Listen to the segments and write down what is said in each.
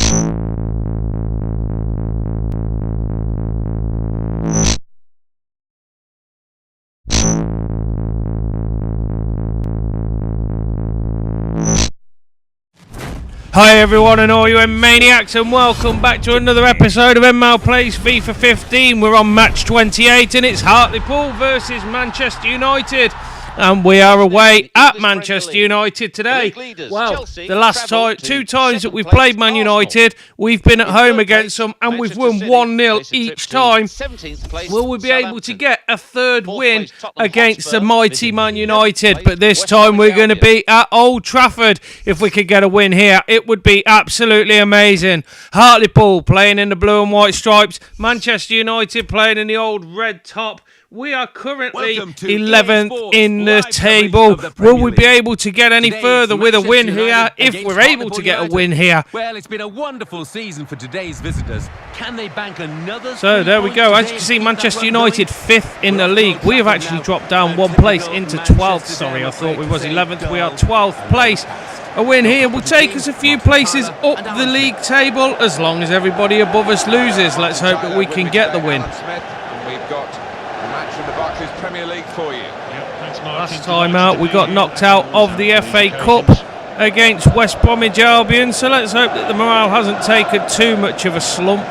Hi everyone and all you maniacs, and welcome back to another episode of En-Mao Plays FIFA 15. We're on match 28 and it's Hartlepool versus Manchester United. And we are away at Manchester United today. Well, the last two times that we've played Man United, we've been at home against them and we've won 1-0 each time. Will we be able to get a third win against the mighty Man United? But this time we're going to be at Old Trafford. If we could get a win here, it would be absolutely amazing. Hartlepool playing in the blue and white stripes. Manchester United playing in the old red top. We are currently 11th in the table. Will we be able to get any further with a win here? If we're able to get a win here. Well, it's been a wonderful season for today's visitors. Can they bank another? So there we go. As you can see, Manchester United 5th in the league. We have actually dropped down one place into 12th. Sorry, I thought we was 11th. We are 12th place. A win here will take us a few places up the league table as long as everybody above us loses. Let's hope that we can get the win. We've got the match from the Barclays Premier League for you. Last time out, we got knocked out of the FA Cup against West Bromwich Albion, so let's hope that the morale hasn't taken too much of a slump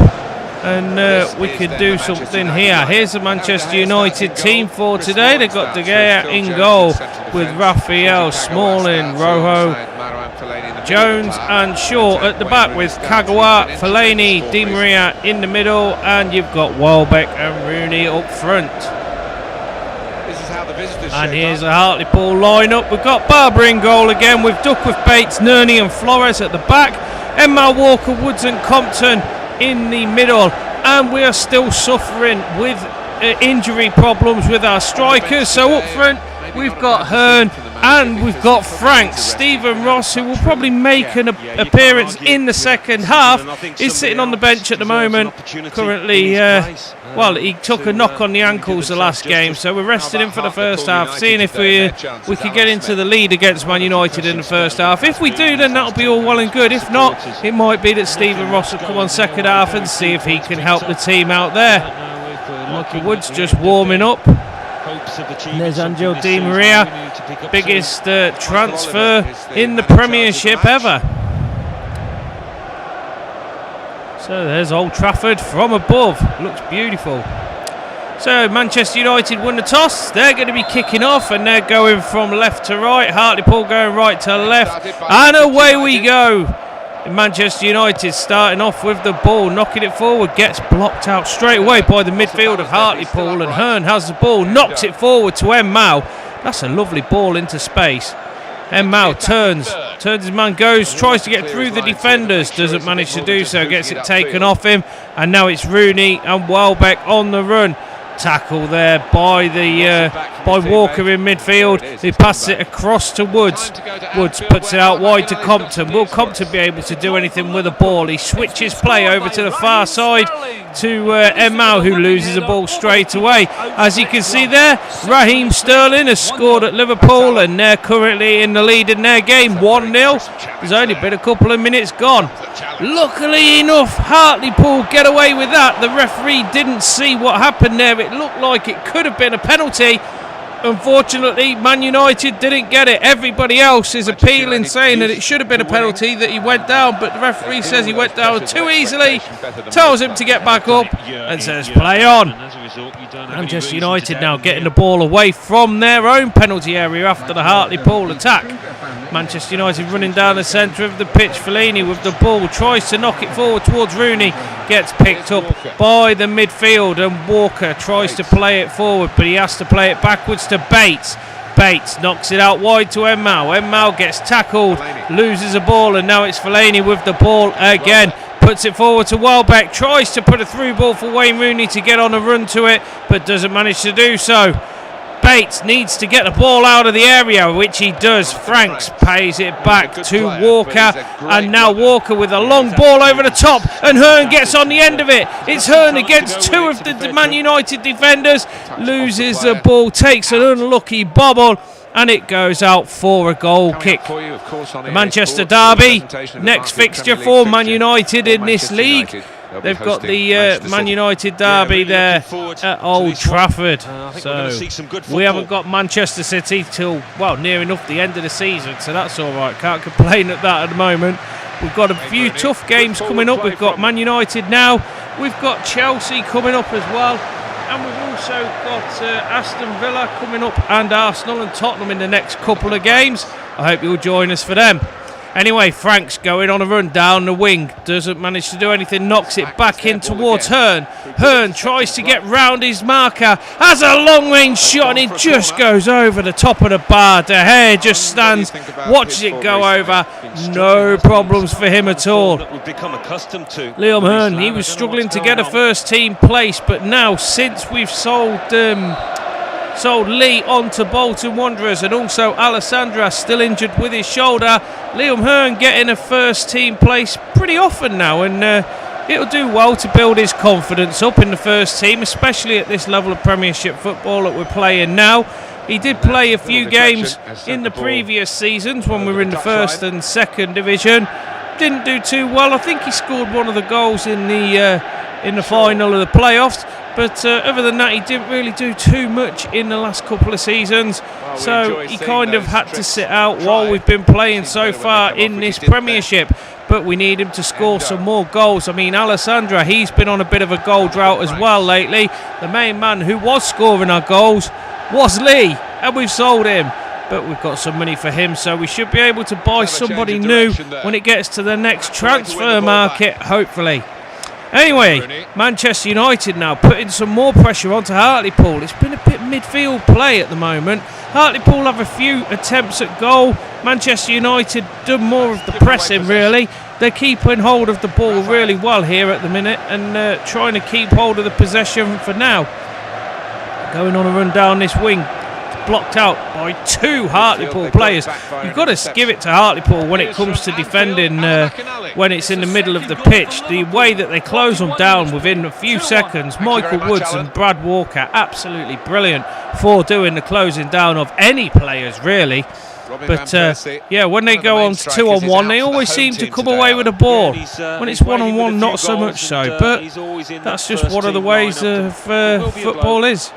and we can do something here. Here's the Manchester United team for today. They've got De Gea in goal with Raphael, Smalling, Rojo, Jones and Shaw at the back with Kagawa, Fellaini, Di Maria in the middle, and you've got Welbeck and Rooney up front. And here's a Hartlepool lineup. We've got Barber in goal again with Duckworth, Bates, Nerney and Flores at the back. En-Mao, Walker, Woods and Compton in the middle. And we are still suffering with injury problems with our strikers. So up front we've got Hearn and we've got Franks. Stephen Ross, who will probably make an appearance in the second half, is sitting on the bench at the moment. Currently, well, he took a knock on the ankles the last game, so we're resting him for the first half, seeing if we can get into the lead against Man United in the first half. If we do, then that'll be all well and good. If not, it might be that Stephen Ross will come on second half and see if he can help the team out there. Michael Woods just warming up. And there's Angel Di Maria, biggest transfer in the Premiership ever. So there's Old Trafford from above, looks beautiful. So Manchester United won the toss, they're going to be kicking off and they're going from left to right. Hartlepool going right to left, and away we go. Manchester United starting off with the ball, knocking it forward, gets blocked out straight away by the midfield of Hartlepool, and Hearn has the ball, knocks it forward to En-Mao. That's a lovely ball into space. En-Mao turns his man, goes, tries to get through the defenders, doesn't manage to do so, gets it taken off him, and now it's Rooney and Welbeck on the run. Tackle there by Walker in midfield. He passes it across to Woods. Woods puts it out wide to Compton. Will Compton be able to do anything with the ball? He switches play over to the far side to En-Mao, who loses the ball straight away. As you can see there, Raheem Sterling has scored at Liverpool and they're currently in the lead in their game, 1-0. There's only been a couple of minutes gone. Luckily enough, Hartlepool get away with that. The referee didn't see what happened there. It looked like it could have been a penalty. Unfortunately, Man United didn't get it. Everybody else is appealing, saying that it should have been a penalty, that he went down, but the referee says he went down too easily, tells him to get back up and says play on. Manchester United now getting the ball away from their own penalty area after the Hartlepool attack. Manchester United running down the centre of the pitch. Fellaini with the ball, tries to knock it forward towards Rooney, gets picked up by the midfield, and Walker tries to play it forward, but he has to play it backwards to Bates. Bates knocks it out wide to En-Mao. En-Mao gets tackled, loses the ball, and now it's Fellaini with the ball again. Puts it forward to Welbeck, tries to put a through ball for Wayne Rooney to get on a run to it, but doesn't manage to do so. Bates needs to get the ball out of the area, which he does. Franks pays it back to Walker, and now Walker with a long ball over the top, and Hearn gets on the end of it. It's Hearn against two of the Man United defenders, loses the ball, takes an unlucky bobble, and it goes out for a goal kick. The Manchester derby, next fixture for Man United in this league. They've got the Man United derby there at Old Trafford. So we haven't got Manchester City till, well, near enough the end of the season, so that's all right. Can't complain at that at the moment. We've got a few tough games coming up. We've got Man United now. We've got Chelsea coming up as well. And we've also got Aston Villa coming up, and Arsenal and Tottenham in the next couple of games. I hope you'll join us for them. Anyway, Frank's going on a run down the wing. Doesn't manage to do anything. Knocks it back in towards Hearn. Hearn tries to get round his marker. Has a long-range shot, and it just goes over the top of the bar. De Gea just stands, watches it go over. No problems for him at all. Liam Hearn, he was struggling to get a first-team place, but now, since we've sold Lee on to Bolton Wanderers, and also Alessandra still injured with his shoulder, Liam Hearn getting a first team place pretty often now, and it'll do well to build his confidence up in the first team, especially at this level of Premiership football that we're playing now. He did play a few games in the previous seasons when we were in the first and second division. Didn't do too well. I think he scored one of the goals in the final of the playoffs. But other than that, he didn't really do too much in the last couple of seasons. So he kind of had to sit out while we've been playing so far in this Premiership. But we need him to score some more goals. I mean, Alessandra, he's been on a bit of a goal drought as well lately. The main man who was scoring our goals was Lee, and we've sold him. But we've got some money for him, so we should be able to buy somebody new when it gets to the next transfer market, hopefully. Anyway, Manchester United now putting some more pressure onto Hartlepool. It's been a bit midfield play at the moment. Hartlepool have a few attempts at goal. Manchester United do more of the pressing, really. They're keeping hold of the ball really well here at the minute, and trying to keep hold of the possession for now. Going on a run down this wing. Blocked out by two Hartlepool players. You've got to give it to Hartlepool when it comes to defending when it's in the middle of the pitch. The way that they close them down within a few seconds. Michael Woods and Brad Walker, absolutely brilliant for doing the closing down of any players, really. But yeah, when they go on 2-on-1, they always seem to come away with a ball. When it's 1-on-1, not so much so. But that's just one of the ways of football is.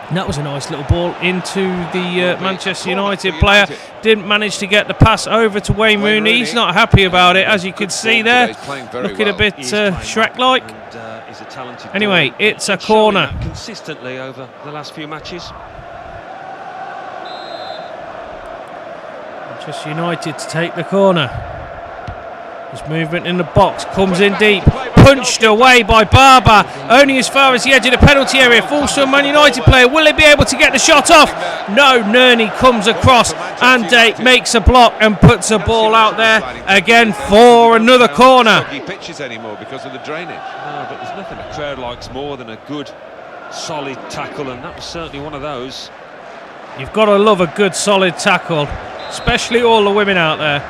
And that was a nice little ball into the Manchester United player. Didn't manage to get the pass over to Wayne Rooney. He's not happy about it, as you could see there. Looking a bit Shrek-like. Anyway, it's a corner. Consistently over the last few matches. Manchester United to take the corner. There's movement in the box, comes in deep, punched away by Barber, only as far as the edge of the penalty area, falls to a Man United player. Will he be able to get the shot off? No, Nerney comes across and makes a block and puts a ball out there again for another corner. Pitches anymore because of the drainage. No, but there's nothing a crowd likes more than a good, solid tackle, and that was certainly one of those. You've got to love a good, solid tackle, especially all the women out there.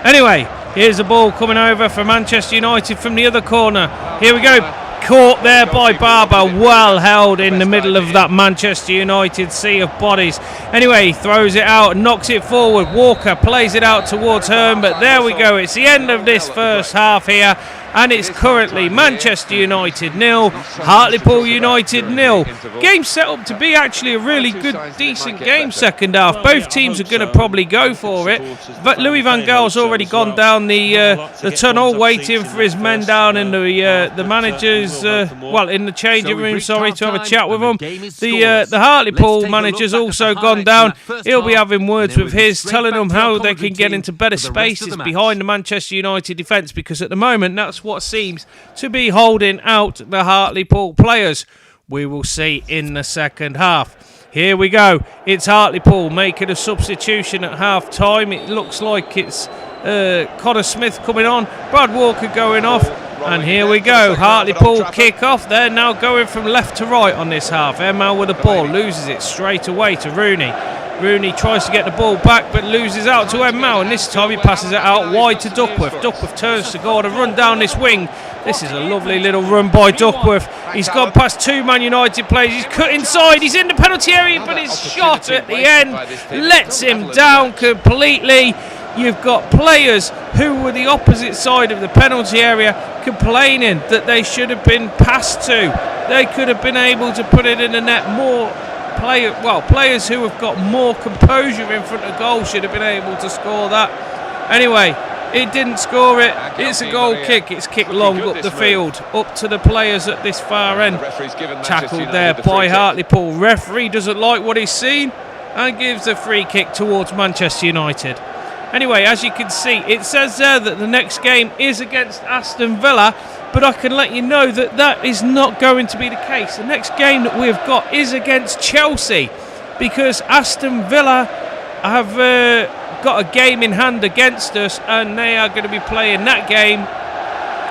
Anyway, here's the ball coming over for Manchester United from the other corner. Here we go. Caught there by Barber. Well held in the middle of that Manchester United sea of bodies. Anyway, he throws it out, knocks it forward. Walker plays it out towards Hearn, but there we go. It's the end of this first half here. And it's currently Manchester United 0, Hartlepool United 0. Game set up to be actually a really good, decent game second half. Both teams are going to probably go for it. But Louis van Gaal's already gone down the tunnel, waiting for his men down in the manager's, well, in the changing room, sorry, to have a chat with them. The Hartlepool manager's also gone down. He'll be having words with his, telling them how they can get into better spaces behind the Manchester United defence, because at the moment that's what seems to be holding out the Hartlepool players. We will see in the second half. Here we go. It's Hartlepool making a substitution at half time. It looks like it's Connor Smith coming on, Brad Walker going off, and here we go. Hartlepool kick off. They're now going from left to right on this half. En-Mao with the ball, loses it straight away to Rooney. Rooney tries to get the ball back but loses out to En-Mao, and this time he passes it out wide to Duckworth. Duckworth turns to go on a run down this wing. This is a lovely little run by Duckworth. He's gone past 2 Man United players. He's cut inside. He's in the penalty area, but his shot at the end lets him down completely. You've got players who were the opposite side of the penalty area complaining that they should have been passed to. They could have been able to put it in the net more. Players who have got more composure in front of goal should have been able to score that. Anyway, it didn't score it. It's a goal kick. It's kicked long up the field, up to the players at this far end. Tackled there by Hartlepool. Referee doesn't like what he's seen and gives a free kick towards Manchester United. Anyway, as you can see, it says there that the next game is against Aston Villa, but I can let you know that that is not going to be the case. The next game that we've got is against Chelsea, because Aston Villa have got a game in hand against us, and they are going to be playing that game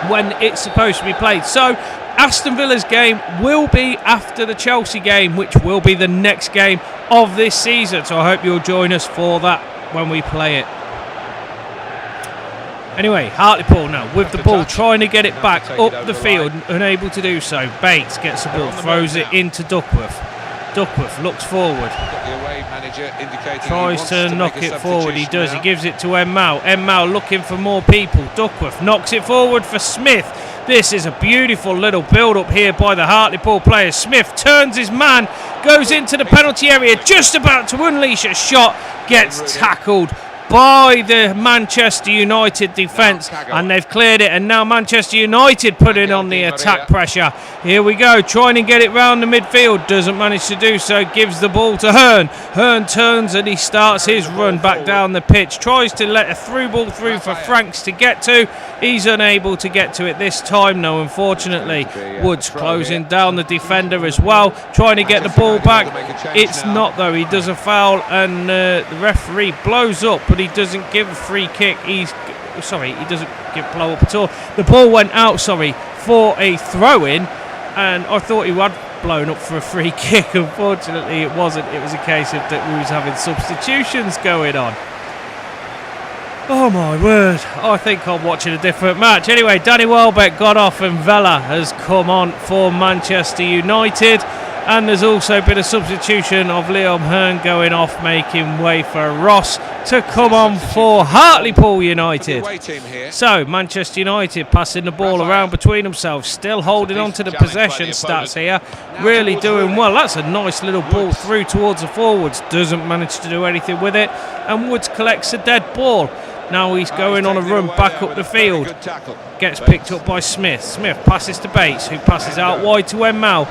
when it's supposed to be played. So Aston Villa's game will be after the Chelsea game, which will be the next game of this season. So I hope you'll join us for that when we play it. Anyway, Hartlepool now with the ball, trying to get it back up the field, unable to do so. Bates gets the ball, throws it into Duckworth. Duckworth looks forward, tries to knock it forward. He does. He gives it to En-Mao. En-Mao looking for more people. Duckworth knocks it forward for Smith. This is a beautiful little build-up here by the Hartlepool players. Smith turns his man, goes into the penalty area, just about to unleash a shot, gets tackled by the Manchester United defence, and they've cleared it, and now Manchester United put in on the attack pressure. Here we go, trying to get it round the midfield, doesn't manage to do so, gives the ball to Hearn. Hearn turns and he starts his run back down the pitch, tries to let a through ball through for Franks to get to. He's unable to get to it this time, no, unfortunately. Woods closing down the defender as well, trying to get the ball back. It's not, though. He does a foul, and the referee blows up, but he doesn't give a free kick. He doesn't give blow up at all. The ball went out, for a throw-in, and I thought he had blown up for a free kick. Unfortunately, it wasn't. It was a case of that we was having substitutions going on. Oh my word, I think I'm watching a different match. Anyway, Danny Welbeck got off and Vela has come on for Manchester United. And there's also been a substitution of Liam Hearn going off, making way for Ross to come on for Hartlepool United. So Manchester United passing the ball around between themselves, still holding on to the possession stats here, really doing well. That's a nice little ball through towards the forwards, doesn't manage to do anything with it, and Woods collects a dead ball. Now he's going on a run back up the field, gets picked up by Smith. Smith passes to Bates, who passes out wide to En-Mao.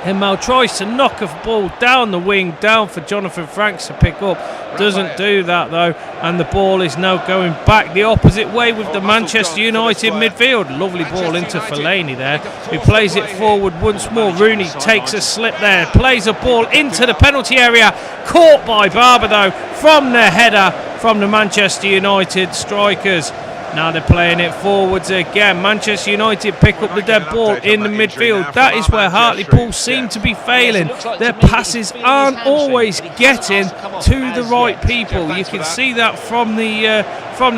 En-Mao tries to knock a ball down the wing, down for Jonathan Franks to pick up. Doesn't do that, though, and the ball is now going back the opposite way with the Manchester United midfield. Lovely ball into Fellaini there, who plays it forward once more. Rooney takes a slip there, plays a ball into the penalty area, caught by Barber, though, from the header from the Manchester United strikers. Now they're playing it forwards again. Manchester United pick up the dead ball in the midfield. That is where Hartlepool seem to be failing. Their passes aren't always getting to the right people. You can see that from the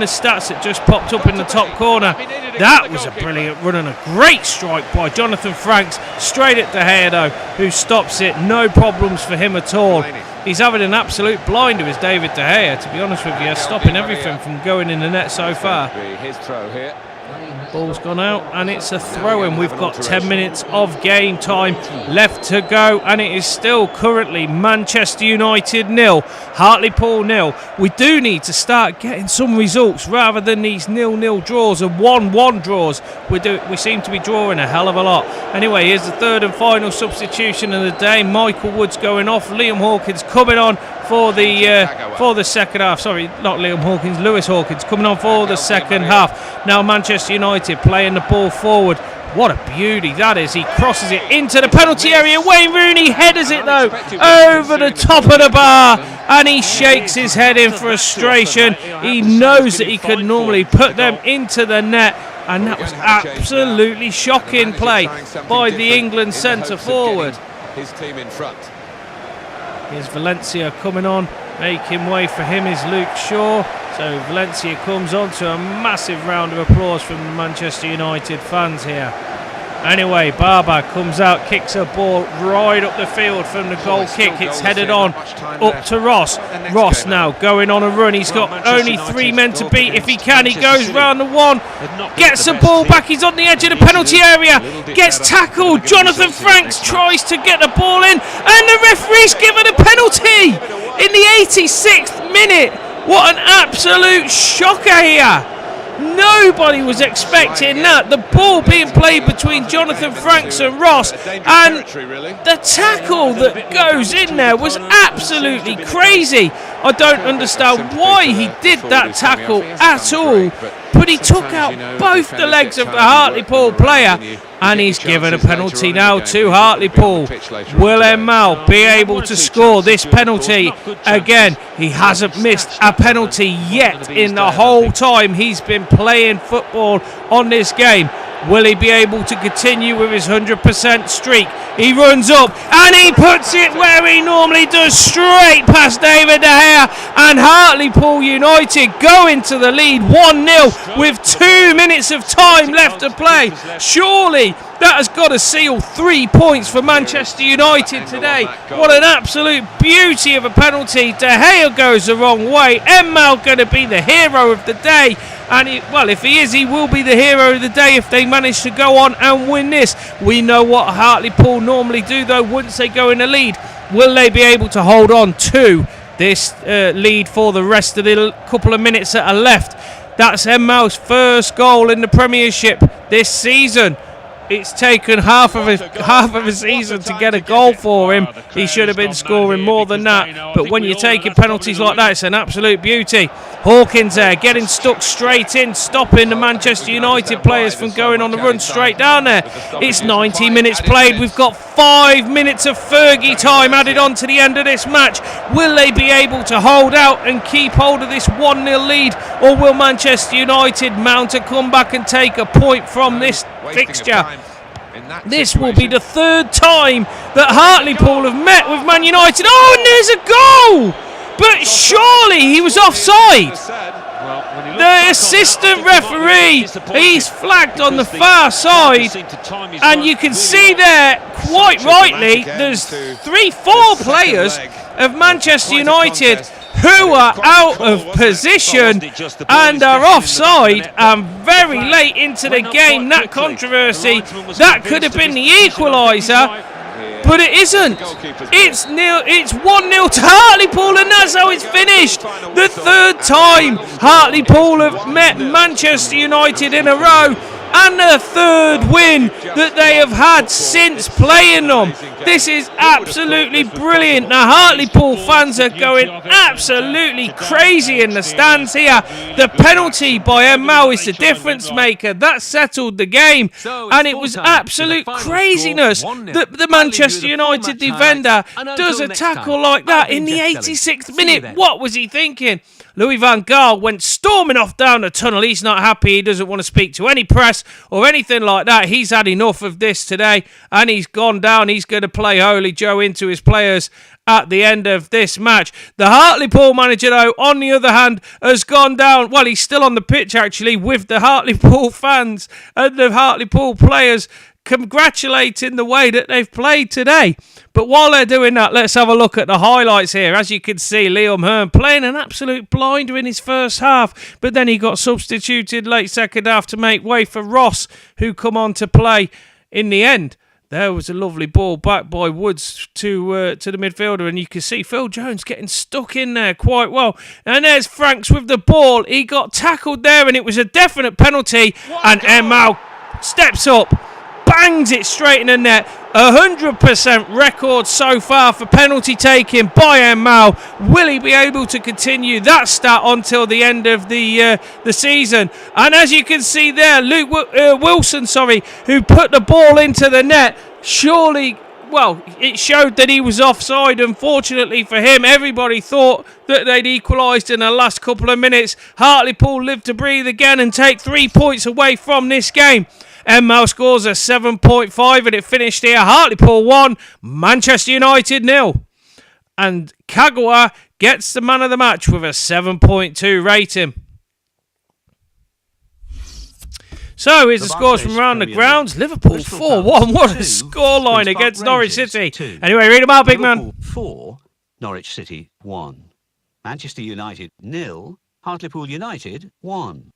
stats that just popped up in the top corner. That was a brilliant run and a great strike by Jonathan Franks, straight at De Gea, though, who stops it. No problems for him at all. He's having an absolute blinder, is David De Gea, to be honest with you, stopping everything from going in the net so far. Ball's gone out and it's a throw-in. We've got 10 minutes of game time left to go, and it is still currently Manchester United 0, Hartlepool 0. We do need to start getting some results rather than these 0-0 draws and 1-1 draws. We seem to be drawing a hell of a lot. Anyway, here's the third and final substitution of the day. Michael Woods going off. Liam Hawkins coming on for the second half. Sorry, not Liam Hawkins, Lewis Hawkins coming on for the second half. Now Manchester United playing the ball forward. What a beauty that is. He crosses it into the penalty area. Wayne Rooney headers it, though, over the top of the bar, and he shakes his head in frustration. He knows that he could normally put them into the net, and that was absolutely shocking play by the England centre forward. His team in front. Here's Valencia coming on. Making way for him is Luke Shaw. So Valencia comes on to a massive round of applause from the Manchester United fans here. Anyway, Barber comes out, kicks a ball right up the field from the goal kick. It's headed on up to Ross. Ross now going on a run. He's got only 3 men to beat. If he can, he goes round the one, gets the ball back. He's on the edge of the penalty area, gets tackled. Jonathan Franks tries to get the ball in, and the referee's given a penalty in the 86th minute. What an absolute shocker here. Nobody was expecting that. The ball being played between Jonathan Franks and Ross, and the tackle that goes in there was absolutely crazy. I don't understand why he did that tackle at all, but he took out both the legs of the Hartlepool player, and he's given a penalty now to Hartlepool. Will En-Mao be able to score this penalty again? He hasn't missed a penalty yet in the whole time he's been playing football on this game. Will he be able to continue with his 100% streak? He runs up and he puts it where he normally does, straight past David De Gea, and Hartlepool United go into the lead 1-0 with 2 minutes of time left to play. Surely that has got to seal 3 points for Manchester United today. What an absolute beauty of a penalty. De Gea goes the wrong way. En-Mao going to be the hero of the day. And if he is, he will be the hero of the day if they manage to go on and win this. We know what Hartlepool normally do, though, once they go in the lead. Will they be able to hold on to this lead for the rest of the couple of minutes that are left? That's En-Mao's first goal in the Premiership this season. It's taken half of a season to get a goal for him. He should have been scoring more than that. But when you're taking penalties like that, it's an absolute beauty. Hawkins there, getting stuck straight in, stopping the Manchester United players from going on the run straight down there. It's 90 minutes played. We've got 5 minutes of Fergie time added on to the end of this match. Will they be able to hold out and keep hold of this 1-0 lead? Or will Manchester United mount a comeback and take a point from this fixture? This will be the 3rd time that Hartlepool have met with Man United. Oh, and there's a goal! But surely he was offside. The assistant referee, he's flagged on the far side, and you can see there, quite rightly, there's 3-4 players of Manchester United who are out of position and are offside, and very late into the game. That controversy, that could have been the equaliser, but it isn't. It's 1-0 to Hartlepool, and that's how it's finished. The 3rd time Hartlepool have met Manchester United in a row, and the 3rd win that they have had since playing them. This is absolutely brilliant. The Hartlepool fans are going absolutely crazy in the stands here. The penalty by En-Mao is the difference maker. That settled the game, and it was absolute craziness that the Manchester United defender does a tackle like that in the 86th minute. What was he thinking? Louis van Gaal went storming off down the tunnel. He's not happy. He doesn't want to speak to any press or anything like that. He's had enough of this today, and he's gone down. He's going to play Holy Joe into his players at the end of this match. The Hartlepool manager, though, on the other hand, has gone down. Well, he's still on the pitch, actually, with the Hartlepool fans and the Hartlepool players congratulating the way that they've played today. But while they're doing that, let's have a look at the highlights here. As you can see, Liam Hearn playing an absolute blinder in his first half, but then he got substituted late second half to make way for Ross, who come on to play in the end. There was a lovely ball back by Woods to the midfielder, and you can see Phil Jones getting stuck in there quite well. And there's Franks with the ball. He got tackled there, and it was a definite penalty. And En-Mao steps up, bangs it straight in the net. 100% record so far for penalty taking by En-Mao. Will he be able to continue that stat until the end of the season? And as you can see there, Luke Wilson, who put the ball into the net, surely, well, it showed that he was offside. Unfortunately for him, everybody thought that they'd equalised in the last couple of minutes. Hartlepool live to breathe again and take 3 points away from this game. En-Mao scores a 7.5, and it finished here. Hartlepool 1, Manchester United 0. And Kagawa gets the man of the match with a 7.2 rating. So here's the scores from around the grounds. Liverpool 4-1. What a scoreline against Norwich City. Anyway, read them out, big man. 4, Norwich City 1. Manchester United 0, Hartlepool United 1.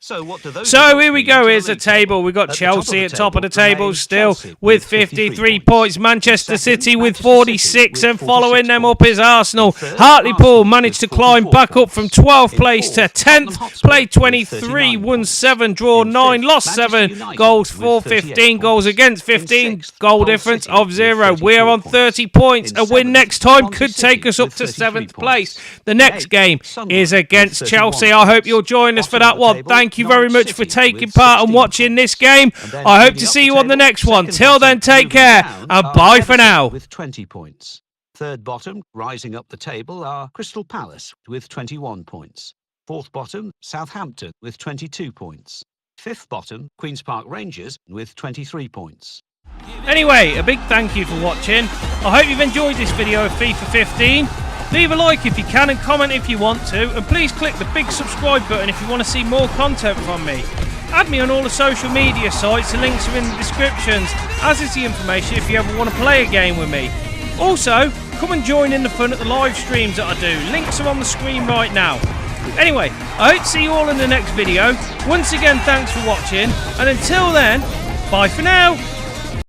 So what do those? So here we go. Here's the table. We've got Chelsea at top of the table still with 53 points. Manchester City with 46, and following them up is Arsenal. Hartlepool managed to climb back up from 12th place to 10th. Played 23, won 7, draw 9, lost 7, goals for 15, goals against 15, goal difference of 0. We are on 30 points. A win next time could take us up to 7th place. The next game is against Chelsea. I hope you'll join us for that one. Thank you very much for taking part and watching this game. I hope to see you on the next one. Till then, take care and bye for now. With 20 points. Third bottom, rising up the table, are Crystal Palace with 21 points. Fourth bottom, Southampton with 22 points. Fifth bottom, Queen's Park Rangers with 23 points. Anyway, a big thank you for watching. I hope you've enjoyed this video of FIFA 15. Leave a like if you can and comment if you want to, and please click the big subscribe button if you want to see more content from me. Add me on all the social media sites, the links are in the descriptions, as is the information if you ever want to play a game with me. Also, come and join in the fun at the live streams that I do. Links are on the screen right now. Anyway, I hope to see you all in the next video. Once again, thanks for watching, and until then, bye for now.